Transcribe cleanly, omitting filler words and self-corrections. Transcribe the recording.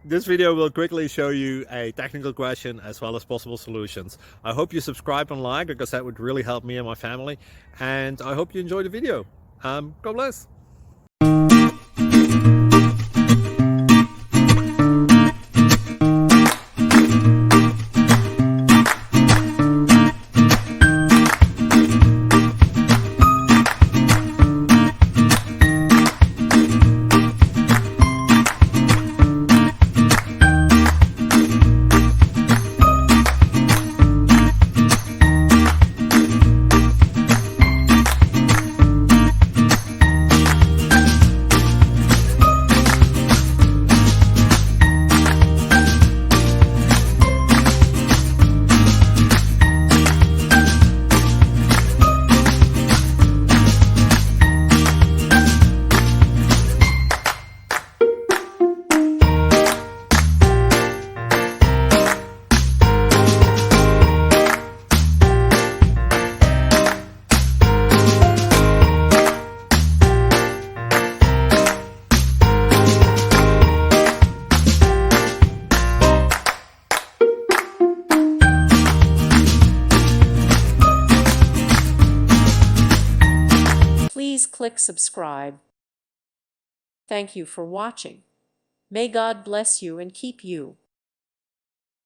This video will quickly show you a technical question as well as possible solutions. I hope you subscribe and like, because that would really help me and my family. And I hope you enjoy the video. God bless. Please click subscribe. Thank you for watching. May God bless you and keep you.